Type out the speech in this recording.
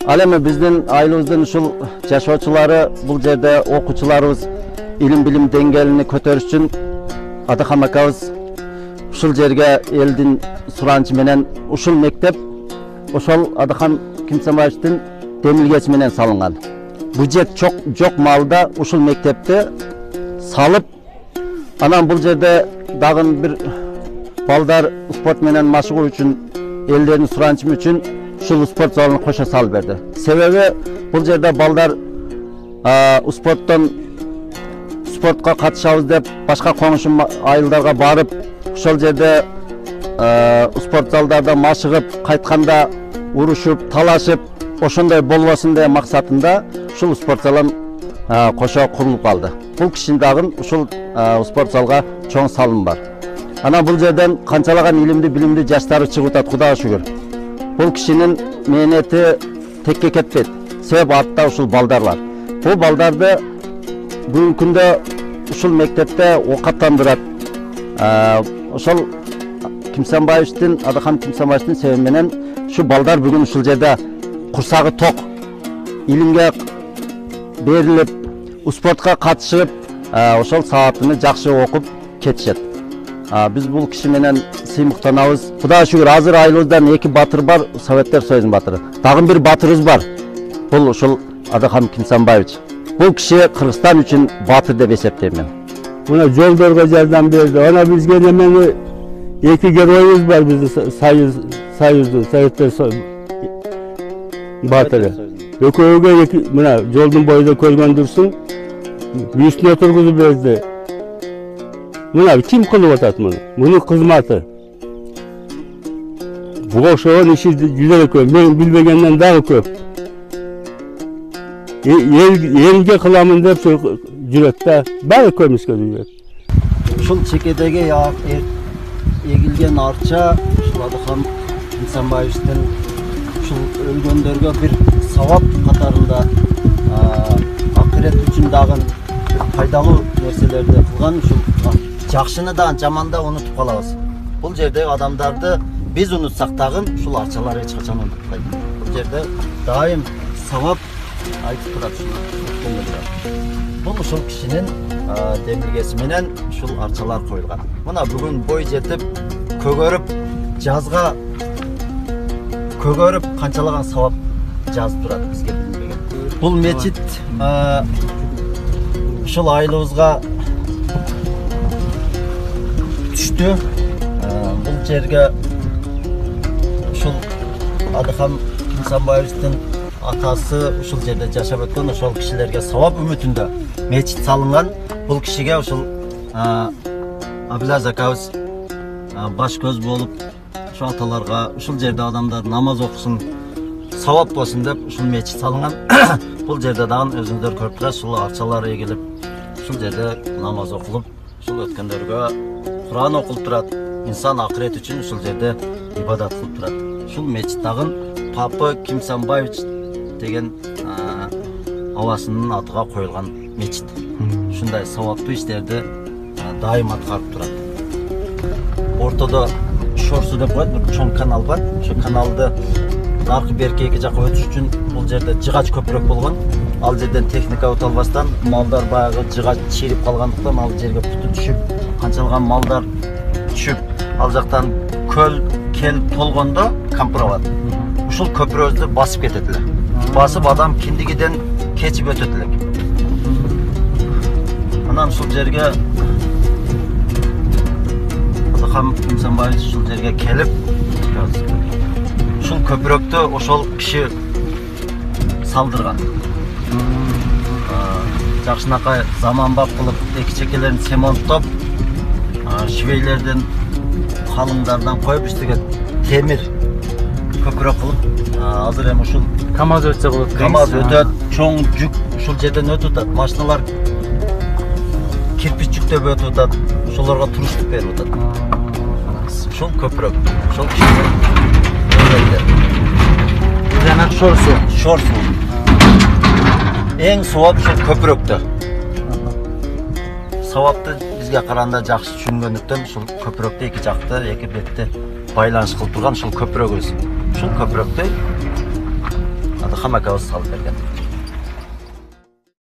Ал эми биздин айылыбыздын ушул жашоочулары бул жерде окуучуларыбыз илим билим деңгээлини көтөрүш үчүн Адакам акабыз ушул жерге элдин суранычы менен ушул мектеп ошол Адакам Кимсанбаевдин демилгеси менен салынган. Бюджет жок маалда ушул мектепти салып, анан бул жерде дагы бир балдар спорт менен машыгуу үчүн элдердин суранычы үчүн ушул спорт залын кошо салып берди. Себеби бул жерде балдар спортко катышабыз деп башка коңшун айылдарга барып, ошол жерде спорт залдарда машыгып, кайтканда урушуп, талашып, ошондой болбосун деген максатында ушул спорт залын кошо курулуп калды. Бул кишинин дагы ушул спорт залга чоң салым бар. Анан бул жерден канчалаган илимди билимди жаштар чыгып атат, Кудайга шүгүр. Бул кишинин мээнети текке кетпейт. Себеби артта ушул балдар бар. Бул балдарды бүгүнкү күндө ушул мектепте оокаттандырат. Ошол Кимсанбаевдин, Адакам Кимсанбаевдин себеби менен ушу балдар бүгүн ушул жерде курсагы ток, илимге берилип, спортко катышып, ошол сабатыны жакшы окуп кетишет. Биз бул киши менен сыймыктанабыз. Кудайга шүгүр, азыр айылыбыздан 2 батыр бар, Советтер Союзунун батыры. Дагы бир батырыбыз бар. Бул ушул Адакам Кимсанбаевич. Бул киши Кыргызстан үчүн батыр деп эсептейм мен. Мына жолдорго жардам берди. Ана бизге немени 2 героюбуз бар, биздин Союздун, Советтер батыры. Экөөгө мына жолдун боюнда көргөн дурсун, бүйүсүнө тургузуп берди. Мына ким кылып атат муну? Мунун кызматы. Буга ошогон иши жүзө көп, мен билбегенден дагы көп. Элге кыламын деп жүрөт да, баары көмүскө жүрөт. Ушул чекедеги эгилген арча ушул Адакам Кимсанбаевдин ушул өлгөндөргө бир сабап катарында акырет үчүн дагы пайдалуу нерселерди кылган, ушул жакшыны да жаманды да унутуп калабыз. Бул жердеги адамдарды биз унутсак дагы ушул арчалар эч качан унутпайт. Бул жерде дайым сабап айтып турат ушул. Бул ушул кишинин демилгеси менен ушул арчалар коюлган. Мына бүгүн бой жетип, көгөрүп, жазга көгөрүп канчалаган сабап жазып турат бизге билинбеген. Бул мечит ушул айылыбызга түштү. Бул жерге ушул Адакам Кимсанбаевдин атасы ушул жерде жашап өткөн, ошол кишилерге сабап үмүтүндө мечит салынган. Бул кишиге ушул Абилаз акабыз баш көз болуп, ушул аталарга ушул жерде адамдар намаз окусун, сабап болсун деп ушул мечит салынган. Бул жерде дагы өзүңүздөр көрүп турасыз, ушул арчалар эгилип, ушул жерде намаз окулуп, ушул өткөндөргө Куран окулуп турат. Инсан акырет үчүн ушул жерде ибадат кылып турат. Ушул мечит дагы Папа Кимсанбаевич деген абасынын атыга коюлган мечит. Ушундай сабаптуу иштерди дайым аткарып турат. Ортодо Шорсу деп коет, бир чоң канал бар. Ошол каналды аркы берки эки жака өтүш үчүн бул жерде жыгач көпүрөк болгон. Ал жерден техника өтө албастан малдар баягы жыгач чирип калгандыктан ал жерге путу түшүп, канчалаган малдар түшүп, ал жактан көл келип толгондо кампырават. Ушул көпүрөздү басып кетет эле. Басып адам киндигиден кечип өтөт элек. Анан ушул жерге Адакам Кимсанбаевич ушул жерге келип, ушул көпүрөктү ошол киши салдырган. Жакшынакай заманбап кылып эки чекелерин цемонттоп, швейлерден калыңдардан коюп үстүгө темир көпүрөк кылып, азыр эми ушул КамАЗ өтсө болот. КамАЗ өтөт, чоң жүк ушул жерден өтүп атат. Машиналар кирпич жүктөп өтүп атат. Ошолорго туруштук берип атат. Ушул көпүрөк, ушул Жана Шорсу. Эң сабап ушул көпүрөктө. Сабапты бизге караганда жакшы түшүнгөндүктөн ушул көпүрөктө эки жакты, эки бетте байланыш кылып турган ушул көпүрөгүбүз. Ушул көпүрөктө Adham akamiz salib bergan.